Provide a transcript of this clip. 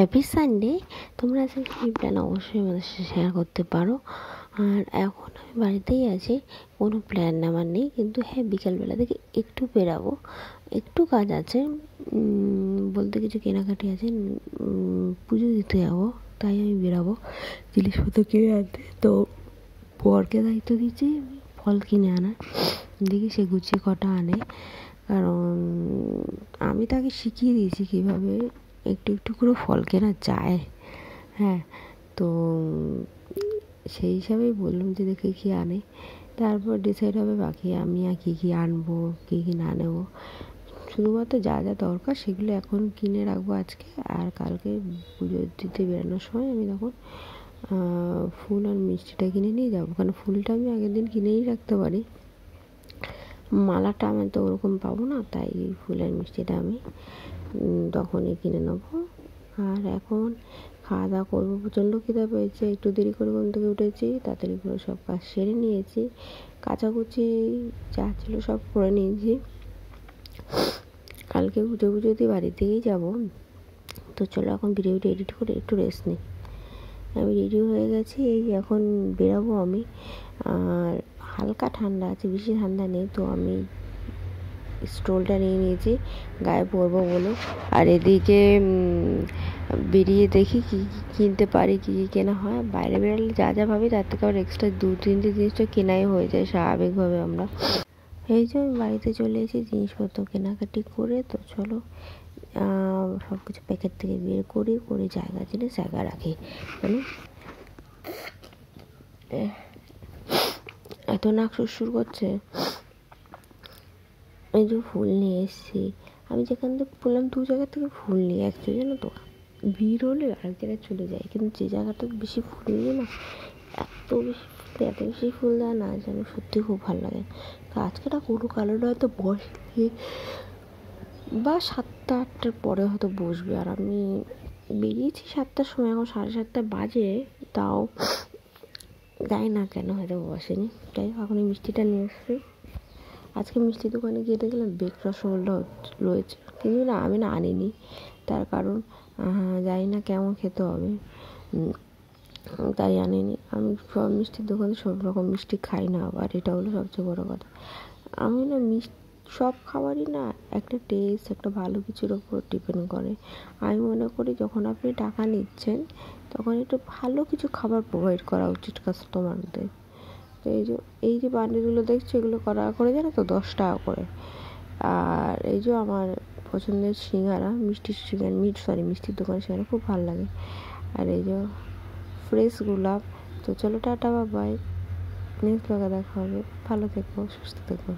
Happy Sunday. তোমরা আজকে কী plan অবশ্যই আমাদের সাথে শেয়ার করতে পারো। আর এখন আমি বাড়িতেই আছি, কোনো প্ল্যান আমার নেই, কিন্তু হ্যাঁ বিকালবেলা থেকে একটু বেরাবো, একটু কাজ আছে, বলতে কিছু কেনাকাটি আছে, পুজো দিতে যাবো, তাই আমি বেরাবো জিনিসপত্র কিনে আনতে। তো বরকে দায়িত্ব দিচ্ছি ফল কিনে আনার, দেখি সে গুছিয়ে কটা আনে, কারণ আমি তাকে শিখিয়ে দিয়েছি কীভাবে একটু একটু করে ফল কেনা যায়। হ্যাঁ, তো সেই হিসাবেই বললাম যে দেখে কী আনে, তারপর ডিসাইড হবে বাকি আমি আর কী কী আনবো, কী কী না নেবো। শুধুমাত্র যা যা দরকার সেগুলো এখন কিনে রাখবো আজকে, আর কালকে পুজো দিতে বেরোনোর সময় আমি তখন ফুল আর মিষ্টিটা কিনে নিয়ে যাবো, কারণ ফুলটা আমি আগের দিন কিনেই রাখতে পারি, মালাটা আমি তো ওরকম পাবো না, তাই ফুল আর মিষ্টিটা আমি তখনই কিনে নেবো। আর এখন খাওয়া দাওয়া করবো, প্রচণ্ড খিদে পেয়েছে, একটু দেরি করে ঘুম থেকে উঠেছি, তাড়াতাড়ি করে সব কাজ সেরে নিয়েছি, কাচাকুচি যা ছিল সব করে নিয়েছি, কালকে পুজো দিয়ে বাড়িতেই যাবো। তো চলো এখন ভিডিওটা এডিট করে একটু রেস্ট নিই। আমি রেডি হয়ে গেছি, এই এখন বেরাবো আমি। আর হালকা ঠান্ডা আছে, বেশি ঠান্ডা নেই, তো আমি স্টোলটা নিয়ে নিয়েছি গায়ে পরবো বলে। আর এদিকে বেরিয়ে দেখি কী কী কিনতে পারি, কী কী কেনা হয়। বাইরে বেরোলে যা যা ভাবি তার থেকে আবার এক্সট্রা 2-3টে জিনিস তো কেনাই হয়ে যায় স্বাভাবিকভাবে। আমরা এই যে আমি বাড়িতে চলে এসেছি জিনিসপত্র কেনাকাটি করে। তো চলো সব কিছু প্যাকেট থেকে বের করে জায়গা জেনে জায়গা রাখি, কেন এত নাক সুরসুর করছে। এই যে ফুল নিয়ে এসেছি, আমি যেখান থেকে বললাম 2 জায়গা থেকে ফুল নিয়ে অ্যাকচুয়ালি জানো তো ভিড় হলে আরেক জায়গায় চলে যায়, কিন্তু যে জায়গাটা বেশি ফুল নিয়ে না এত বেশি ফুল দেয় না যেন সত্যি খুব ভালো লাগে। তো আজকে না কোনো কারণে হয়তো বসে বা 7টা-8টার পরে হয়তো বসবে। আর আমি বেরিয়েছি 7টার সময়, এখন 7:30 বাজে, তাও জানি না কেন হয়তো বসেনি। তাই এখন এই মিষ্টিটা নিয়ে এসছি। আজকে মিষ্টির দোকানে গিয়ে দেখলাম বেক রসগোল্লা রয়েছে, কিন্তু না আমি না আনিনি, তার কারণ জানি না কেমন খেতে হবে, তাই আনিনি। আমি সব মিষ্টির দোকানে সব রকম মিষ্টি খাই না, আবার এটা হলো সবচেয়ে বড়ো কথা। আমি না সব খাবারই না একটা টেস্ট, একটা ভালো কিছুর ওপর ডিপেন্ড করে। আমি মনে করি যখন আপনি টাকা নিচ্ছেন তখন একটু ভালো কিছু খাবার প্রোভাইড করা উচিত কাস্টমারদের। তো এই যে বান্ডিলগুলো দেখছো, এগুলো করা করে জানো তো 10 টাকা করে। আর এই যে আমার পছন্দের সিঙ্গারা, মিষ্টির দোকানে সিঙ্গারা খুব ভালো লাগে। আর এই যে ফ্রেশ গোলাপ। তো চলো টাটা, বাই, নেক্সট ব্লগে দেখা হবে। ভালো থেকো, সুস্থ থেকো।